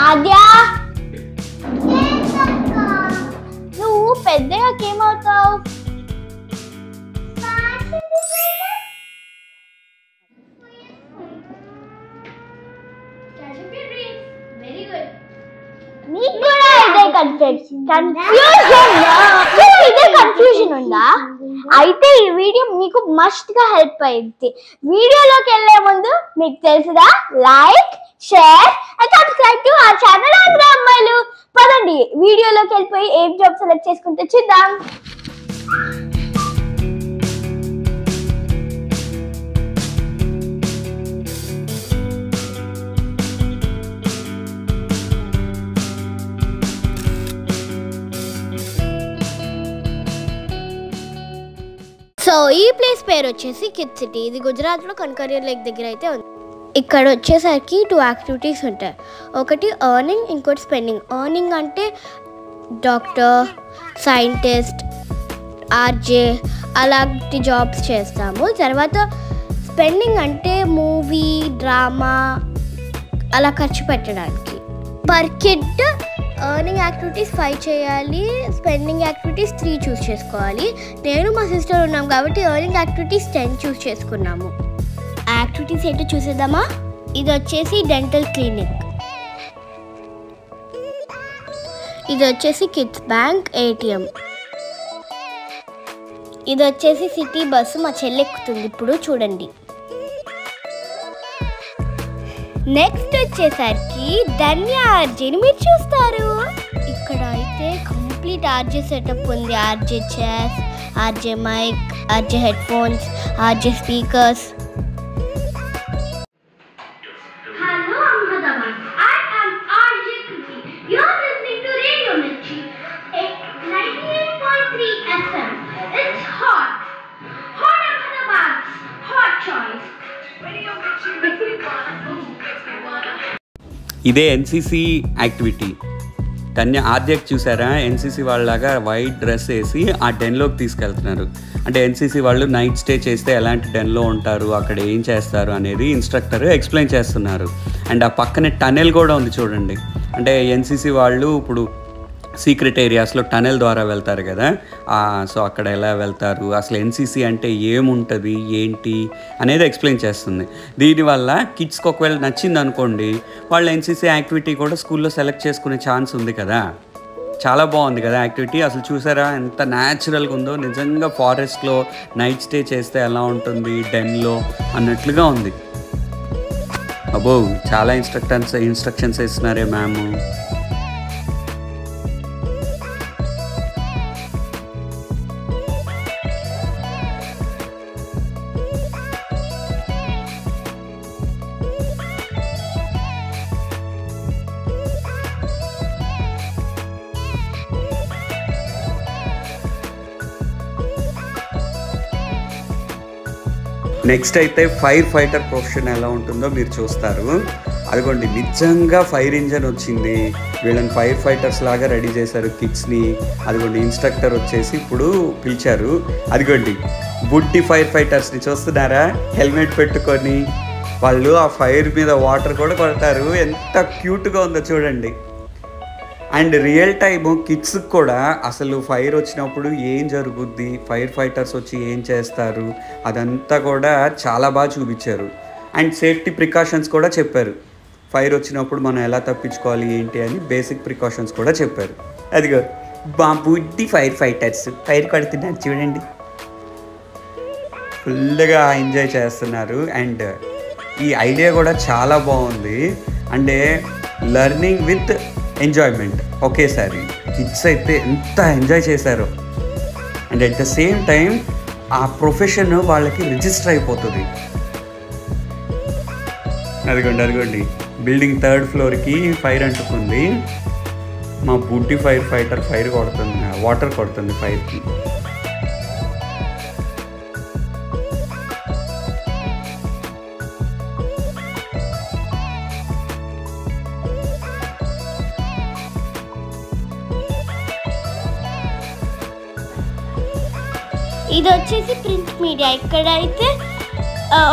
ఆద్య నువ్వు పెద్దగా ఏమవుతావు? నీకు కూడా ఇదే కన్ఫ్యూజన్ ఉందా? అయితే ఈ వీడియో మీకు మస్ట్ గా హెల్ప్ అయింది. వీడియోలోకి వెళ్లే ముందు మీకు తెలుసుగా, like, share and subscribe to our channel Andhra అమ్మాయిలు. పదండి వీడియోలోకి వెళ్ళిపోయి ఏం జాబ్ సెలెక్ట్ చేసుకుంటే చూద్దాం. సో ఈ ప్లేస్ పేరు వచ్చేసి కిడ్స్ సిటీ. ఇది గుజరాత్లో కన్కరియర్ లేక్ దగ్గర అయితే ఉంది. ఇక్కడ వచ్చేసరికి 2 యాక్టివిటీస్ ఉంటాయి. ఒకటి ఎర్నింగ్, ఇంకోటి స్పెండింగ్. ఎర్నింగ్ అంటే డాక్టర్, సైంటిస్ట్, ఆర్జే అలాంటి జాబ్స్ చేస్తాము. తర్వాత స్పెండింగ్ అంటే మూవీ, డ్రామా అలా ఖర్చు పెట్టడానికి. పర్ కిడ్ ఎర్నింగ్ యాక్టివిటీస్ 5 చేయాలి, స్పెండింగ్ యాక్టివిటీస్ 3 చూస్ చేసుకోవాలి. నేను మా సిస్టర్ ఉన్నాం కాబట్టి ఎర్నింగ్ యాక్టివిటీస్ 10 చూస్ చేసుకున్నాము. ఆ యాక్టివిటీస్ ఏంటో చూసేద్దామా? ఇది వచ్చేసి డెంటల్ క్లినిక్, ఇది వచ్చేసి కిడ్స్ బ్యాంక్ ఏటీఎం, ఇది వచ్చేసి సిటీ బస్సు. మా చెల్లి ఎక్కుతుంది ఇప్పుడు, చూడండి. నెక్స్ట్ వచ్చేసరికి ధన్య ఆర్జేని మీరు చూస్తారు. ఇక్కడ అయితే కంప్లీట్ ఆర్జే సెటప్ ఉంది. RJ chairs, RJ mic, RJ headphones, RJ speakers. Hello Ahmedabad, I am RJ Kriti. You are listening to Radio Mirchi, 98.3 FM. It's hot. Hot Ahmedabad's hot choice. Radio Mirchi makes me wanna move, makes me wanna. ఇదే NCC activity. ధన్య ఆద్యకి చూసారా, NCC వాళ్ళలాగా white dress వేసి ఆ డెన్లోకి తీసుకెళ్తున్నారు. అంటే NCC వాళ్ళు night stay చేస్తే ఎలాంటి డెన్లో ఉంటారు, అక్కడ ఏం చేస్తారు అనేది ఇన్స్ట్రక్టర్ ఎక్స్ప్లెయిన్ చేస్తున్నారు. అండ్ ఆ పక్కనే టనెల్ కూడా ఉంది చూడండి. అంటే ఎన్సీసీ వాళ్ళు ఇప్పుడు సీక్రెట్ ఏరియాస్లో టనెల్ ద్వారా వెళ్తారు కదా, సో అక్కడ ఎలా వెళ్తారు, అసలు ఎన్సీసీ అంటే ఏముంటుంది ఏంటి అనేది ఎక్స్ప్లెయిన్ చేస్తుంది. దీనివల్ల కిడ్స్కి ఒకవేళ నచ్చింది అనుకోండి, వాళ్ళు ఎన్సీసీ యాక్టివిటీ కూడా స్కూల్లో సెలెక్ట్ చేసుకునే ఛాన్స్ ఉంది కదా. చాలా బాగుంది కదా యాక్టివిటీ. అసలు చూసారా ఎంత న్యాచురల్గా ఉందో, నిజంగా ఫారెస్ట్లో నైట్ స్టే చేస్తే ఎలా ఉంటుంది డెన్లో అన్నట్లుగా ఉంది. అబ్బో చాలా ఇన్స్ట్రక్షన్స్ ఇస్తున్నారే మ్యామ్. నెక్స్ట్ అయితే ఫైర్ ఫైటర్ ప్రొఫెషన్ ఎలా ఉంటుందో మీరు చూస్తారు. అదిగోండి నిజంగా ఫైర్ ఇంజన్ వచ్చింది, వీళ్ళని ఫైర్ ఫైటర్స్ లాగా రెడీ చేశారు కిడ్స్ని. అదిగోండి ఇన్స్ట్రక్టర్ వచ్చేసి ఇప్పుడు పిలిచారు. అదిగోండి బుడ్డి ఫైర్ ఫైటర్స్ని చూస్తున్నారా, హెల్మెట్ పెట్టుకొని వాళ్ళు ఆ ఫైర్ మీద వాటర్ కూడా కొడతారు. ఎంత క్యూట్గా ఉందో చూడండి. అండ్ రియల్ టైము కిడ్స్కి కూడా అసలు ఫైర్ వచ్చినప్పుడు ఏం జరుగుద్ది, ఫైర్ ఫైటర్స్ వచ్చి ఏం చేస్తారు, అదంతా కూడా చాలా బాగా చూపించారు. అండ్ సేఫ్టీ ప్రికాషన్స్ కూడా చెప్పారు. ఫైర్ వచ్చినప్పుడు మనం ఎలా తప్పించుకోవాలి ఏంటి అని బేసిక్ ప్రికాషన్స్ కూడా చెప్పారు. అదిగో మా బుడ్డి ఫైర్ ఫైటర్స్ ఫైర్ కొడుతున్నారు చూడండి, ఫుల్గా ఎంజాయ్ చేస్తున్నారు. అండ్ ఈ ఐడియా కూడా చాలా బాగుంది. అంటే లెర్నింగ్ విత్ ఎంజాయ్మెంట్ ఒకేసారి. కిడ్స్ అయితే ఎంత ఎంజాయ్ చేశారో. And at the same time ఆ ప్రొఫెషన్ వాళ్ళకి రిజిస్టర్ అయిపోతుంది. అదిగోండి బిల్డింగ్ 3rd ఫ్లోర్కి ఫైర్ అంటుకుంది. మా బుడ్డి ఫైర్ ఫైటర్ ఫైర్ కొడుతుంది, వాటర్ కొడుతుంది ఫైర్కి. ఇది వచ్చేసి ప్రింట్ మీడియా. ఇక్కడైతే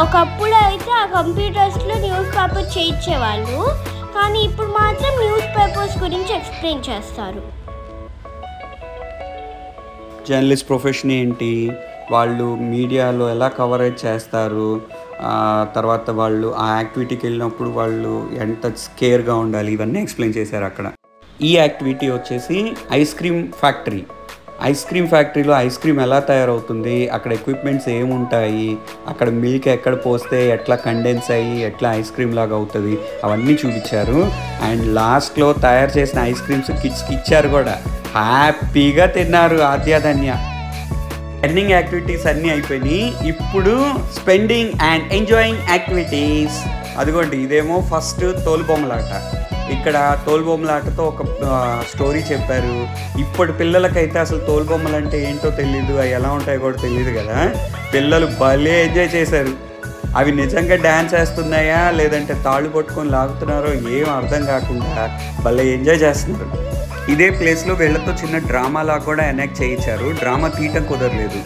ఒకప్పుడు అయితే ఆ కంప్యూటర్స్లో న్యూస్ పేపర్ చేయించేవాళ్ళు, కానీ ఇప్పుడు మాత్రం న్యూస్ పేపర్స్ గురించి ఎక్స్ప్లెయిన్ చేస్తారు. జర్నలిస్ట్ ప్రొఫెషన్ ఏంటి, వాళ్ళు మీడియాలో ఎలా కవరేజ్ చేస్తారు, తర్వాత వాళ్ళు ఆ యాక్టివిటీకి వెళ్ళినప్పుడు వాళ్ళు ఎంత స్కేర్గా ఉండాలి, ఇవన్నీ ఎక్స్ప్లెయిన్ చేశారు అక్కడ. ఈ యాక్టివిటీ వచ్చేసి ice cream factory. Ice cream ఫ్యాక్టరీలో ఐస్ క్రీమ్ ఎలా తయారవుతుంది, అక్కడ ఎక్విప్మెంట్స్ ఏముంటాయి, అక్కడ మిల్క్ ఎక్కడ పోస్తే ఎట్లా కండెన్స్ అయ్యి ఎట్లా ఐస్ క్రీమ్ లాగా అవుతుంది, అవన్నీ చూపించారు. అండ్ లాస్ట్లో తయారు చేసిన ఐస్ క్రీమ్స్ కిడ్స్కి ఇచ్చారు కూడా. హ్యాపీగా తిన్నారు ఆద్యాధన్య. లెర్నింగ్ యాక్టివిటీస్ అన్నీ అయిపోయినాయి. ఇప్పుడు స్పెండింగ్ అండ్ ఎంజాయింగ్ యాక్టివిటీస్. అదిగోండి, ఇదేమో ఫస్ట్ తోలుబొమ్మలాట. ఇక్కడ తోలుబొమ్మలాటతో ఒక స్టోరీ చెప్పారు. ఇప్పుడు పిల్లలకైతే అసలు తోలుబొమ్మలు అంటే ఏంటో తెలీదు, అవి ఎలా ఉంటాయో కూడా తెలియదు కదా. పిల్లలు భలే ఎంజాయ్ చేశారు. అవి నిజంగా డ్యాన్స్ వేస్తున్నాయా లేదంటే తాళ్ళు పట్టుకొని లాగుతున్నారో ఏం అర్థం కాకుండా భలే ఎంజాయ్ చేస్తున్నారు. ఇదే ప్లేస్లో వీళ్ళతో చిన్న డ్రామాలా కూడా ఎనాక్ట్ చేయించారు. డ్రామా తీయటం కుదరలేదు.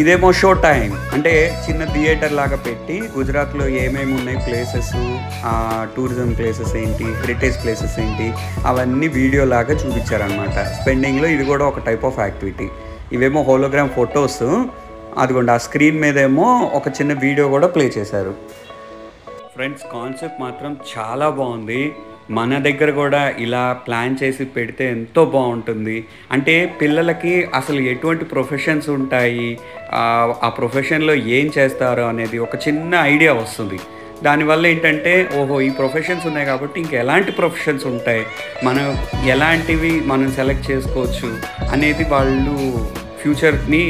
ఇదేమో షో టైం, అంటే చిన్న థియేటర్ లాగా పెట్టి గుజరాత్లో ఏమేమి ఉన్నాయి ప్లేసెస్, టూరిజం ప్లేసెస్ ఏంటి, హెరిటేజ్ ప్లేసెస్ ఏంటి, అవన్నీ వీడియో లాగా చూపించారనమాట. స్పెండింగ్లో ఇది కూడా ఒక టైప్ ఆఫ్ యాక్టివిటీ. ఇవేమో హోలోగ్రామ్ ఫొటోస్. అదిగోండి, ఆ స్క్రీన్ మీదేమో ఒక చిన్న వీడియో కూడా ప్లే చేశారు. ఫ్రెండ్స్, కాన్సెప్ట్ మాత్రం చాలా బాగుంది. మన దగ్గర కూడా ఇలా ప్లాన్ చేసి పెడితే ఎంతో బాగుంటుంది. అంటే పిల్లలకి అసలు ఎటువంటి ప్రొఫెషన్స్ ఉంటాయి, ఆ ప్రొఫెషన్లో ఏం చేస్తారో అనేది ఒక చిన్న ఐడియా వస్తుంది. దానివల్ల ఏంటంటే ఓహో ఈ ప్రొఫెషన్స్ ఉన్నాయి కాబట్టి ఇంక ఎలాంటి ప్రొఫెషన్స్ ఉంటాయి, మనం ఎలాంటివి మనం సెలెక్ట్ చేసుకోవచ్చు అనేది వాళ్ళు ఫ్యూచర్ని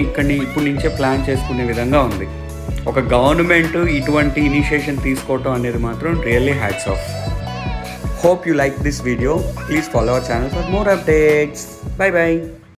ఇప్పుడు నుంచే ప్లాన్ చేసుకునే విధంగా ఉంది. ఒక గవర్నమెంట్ ఇటువంటి ఇనిషియేషన్ తీసుకోవటం అనేది మాత్రం really hats off. Hope you like this video. Please follow our channel for more updates. Bye bye.